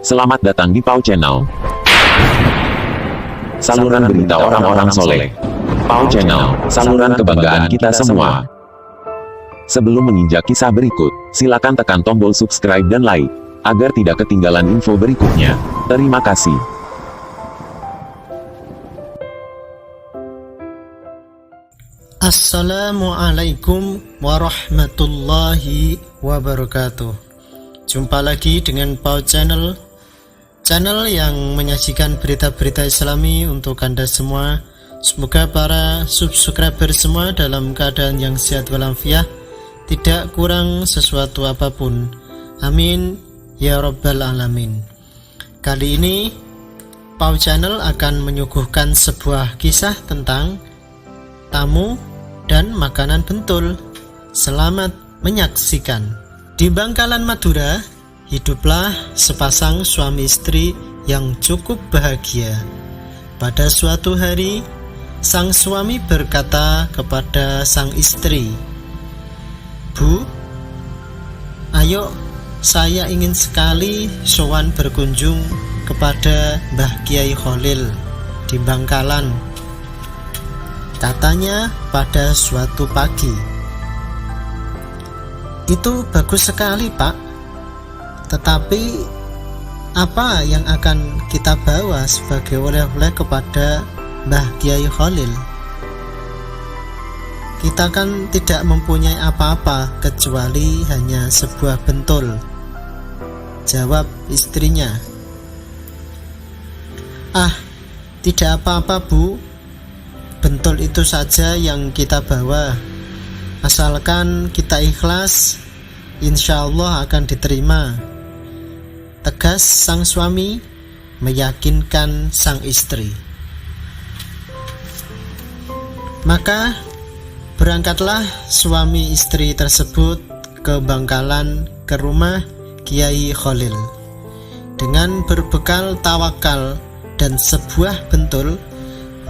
Selamat datang di Pau Channel, saluran berita orang-orang soleh. Pau Channel, saluran kebanggaan kita semua. Sebelum menginjak kisah berikut, silakan tekan tombol subscribe dan like, agar tidak ketinggalan info berikutnya. Terima kasih. Assalamualaikum warahmatullahi wabarakatuh. Jumpa lagi dengan Pau Channel, channel yang menyajikan berita-berita Islami untuk Anda semua. Semoga para subscriber semua dalam keadaan yang sehat walafiat, tidak kurang sesuatu apapun. Amin ya rabbal alamin. Kali ini Pau Channel akan menyuguhkan sebuah kisah tentang tamu dan makanan bentul. Selamat menyaksikan. Di Bangkalan, Madura, hiduplah sepasang suami istri yang cukup bahagia. Pada suatu hari, sang suami berkata kepada sang istri, "Bu, ayo, saya ingin sekali sowan berkunjung kepada Mbah Kiai Khalil di Bangkalan," katanya pada suatu pagi. "Itu bagus sekali, Pak. Tetapi apa yang akan kita bawa sebagai oleh-oleh kepada Mbah Kiai Khalil? Kita kan tidak mempunyai apa-apa kecuali hanya sebuah bentul," jawab istrinya. "Ah, tidak apa-apa, Bu. Bentul itu saja yang kita bawa. Asalkan kita ikhlas, insya Allah akan diterima," tegas sang suami meyakinkan sang istri. Maka berangkatlah suami istri tersebut ke Bangkalan, ke rumah Kiai Khalil. Dengan berbekal tawakal dan sebuah bentul,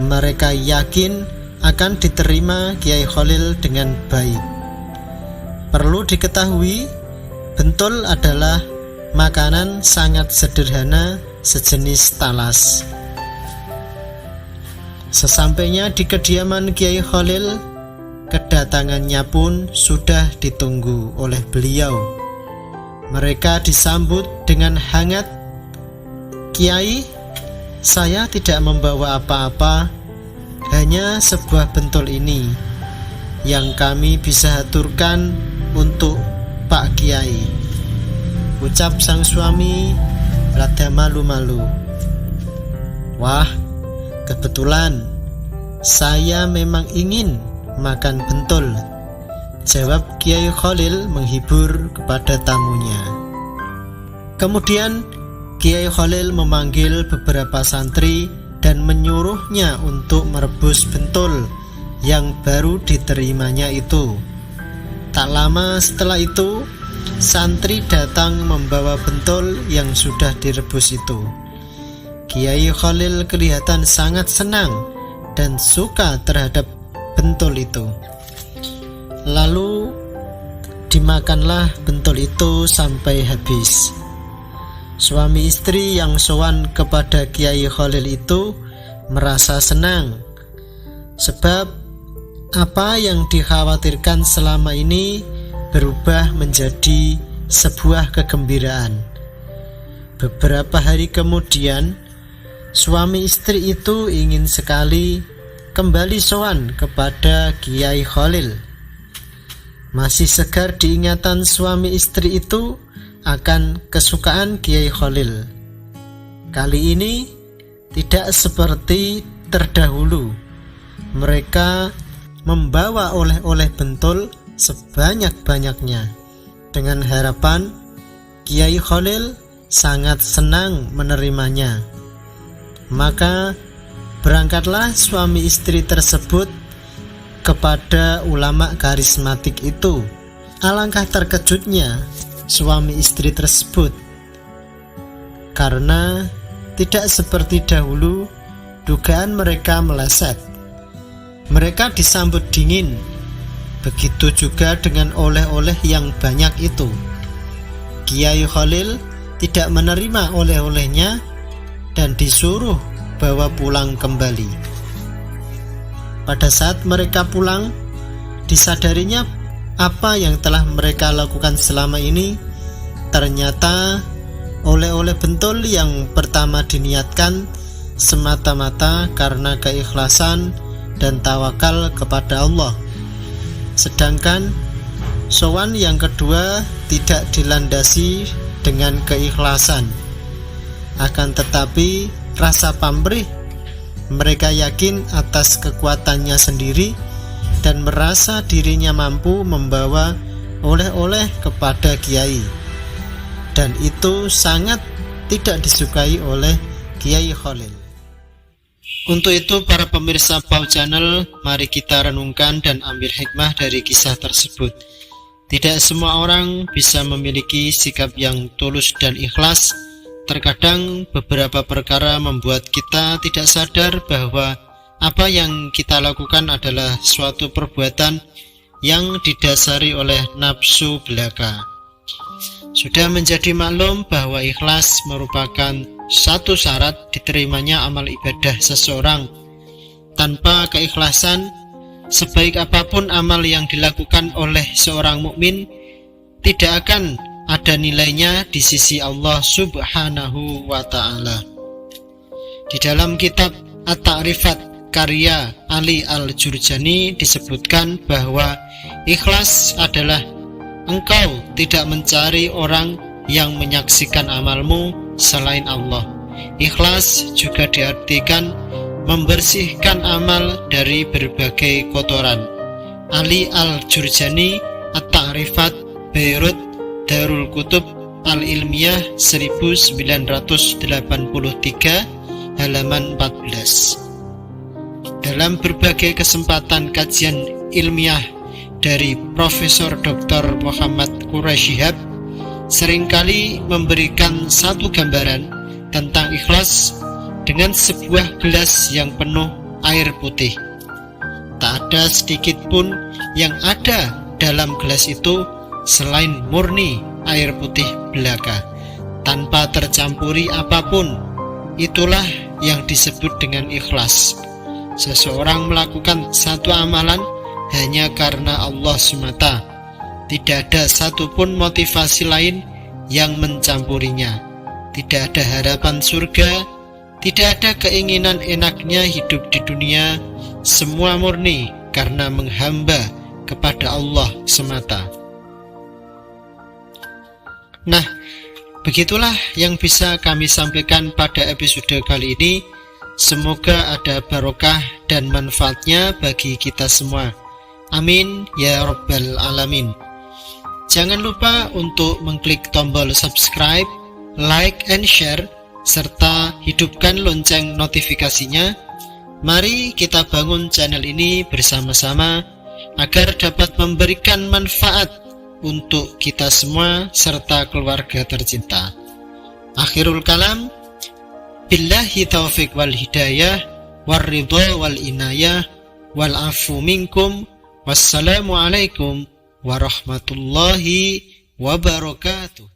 mereka yakin akan diterima Kiai Khalil dengan baik. Perlu diketahui, bentul adalah makanan sangat sederhana sejenis talas. Sesampainya di kediaman Kiai Khalil, kedatangannya pun sudah ditunggu oleh beliau. Mereka disambut dengan hangat. "Kiai, saya tidak membawa apa-apa, hanya sebuah bentul ini yang kami bisa haturkan untuk Pak Kiai," ucap sang suami rada malu-malu. "Wah, kebetulan saya memang ingin makan bentul," jawab Kiai Khalil menghibur kepada tamunya. Kemudian Kiai Khalil memanggil beberapa santri dan menyuruhnya untuk merebus bentul yang baru diterimanya itu. Tak lama setelah itu, santri datang membawa bentul yang sudah direbus itu. Kiai Khalil kelihatan sangat senang dan suka terhadap bentul itu. Lalu dimakanlah bentul itu sampai habis. Suami istri yang sowan kepada Kiai Khalil itu merasa senang, sebab apa yang dikhawatirkan selama ini berubah menjadi sebuah kegembiraan. Beberapa hari kemudian, suami istri itu ingin sekali kembali sowan kepada Kiai Khalil. Masih segar diingatan suami istri itu akan kesukaan Kiai Khalil. Kali ini tidak seperti terdahulu. Mereka membawa oleh-oleh bentul sebanyak-banyaknya dengan harapan Kiai Khalil sangat senang menerimanya. Maka berangkatlah suami istri tersebut kepada ulama karismatik itu. Alangkah terkejutnya suami istri tersebut, karena tidak seperti dahulu dugaan mereka meleset. Mereka disambut dingin, begitu juga dengan oleh-oleh yang banyak itu. Kiai Khalil tidak menerima oleh-olehnya dan disuruh bawa pulang kembali. Pada saat mereka pulang, disadarinya apa yang telah mereka lakukan selama ini ternyata oleh-oleh bentul yang pertama diniatkan semata-mata karena keikhlasan dan tawakal kepada Allah. Sedangkan sowan yang kedua tidak dilandasi dengan keikhlasan. Akan tetapi rasa pamrih, mereka yakin atas kekuatannya sendiri dan merasa dirinya mampu membawa oleh-oleh kepada kiai. Dan itu sangat tidak disukai oleh Kiai Khalil. Untuk itu para pemirsa Pau Channel, mari kita renungkan dan ambil hikmah dari kisah tersebut. Tidak semua orang bisa memiliki sikap yang tulus dan ikhlas. Terkadang beberapa perkara membuat kita tidak sadar bahwa apa yang kita lakukan adalah suatu perbuatan yang didasari oleh nafsu belaka. Sudah menjadi maklum bahwa ikhlas merupakan satu syarat diterimanya amal ibadah seseorang. Tanpa keikhlasan, sebaik apapun amal yang dilakukan oleh seorang mukmin tidak akan ada nilainya di sisi Allah Subhanahu wa Ta'ala. Di dalam kitab At-Ta'rifat karya Ali Al-Jurjani disebutkan bahwa ikhlas adalah engkau tidak mencari orang yang menyaksikan amalmu selain Allah. Ikhlas juga diartikan membersihkan amal dari berbagai kotoran. Ali Al-Jurjani, At-Ta'rifat, Beirut, Darul Kutub Al-Ilmiyah 1983, halaman 14. Dalam berbagai kesempatan kajian ilmiah dari Profesor Dr. Muhammad Quraisyihab seringkali memberikan satu gambaran tentang ikhlas dengan sebuah gelas yang penuh air putih. Tak ada sedikit pun yang ada dalam gelas itu selain murni air putih belaka, tanpa tercampuri apapun. Itulah yang disebut dengan ikhlas. Seseorang melakukan satu amalan hanya karena Allah semata. Tidak ada satupun motivasi lain yang mencampurinya. Tidak ada harapan surga, tidak ada keinginan enaknya hidup di dunia. Semua murni karena menghamba kepada Allah semata. Nah, begitulah yang bisa kami sampaikan pada episode kali ini. Semoga ada barokah dan manfaatnya bagi kita semua. Amin ya rabbal alamin. Jangan lupa untuk mengklik tombol subscribe, like and share, serta hidupkan lonceng notifikasinya. Mari kita bangun channel ini bersama-sama agar dapat memberikan manfaat untuk kita semua serta keluarga tercinta. Akhirul kalam, billahi taufiq wal hidayah, warridha wal inayah, wal afu minkum. Wassalamualaikum warahmatullahi wabarakatuh.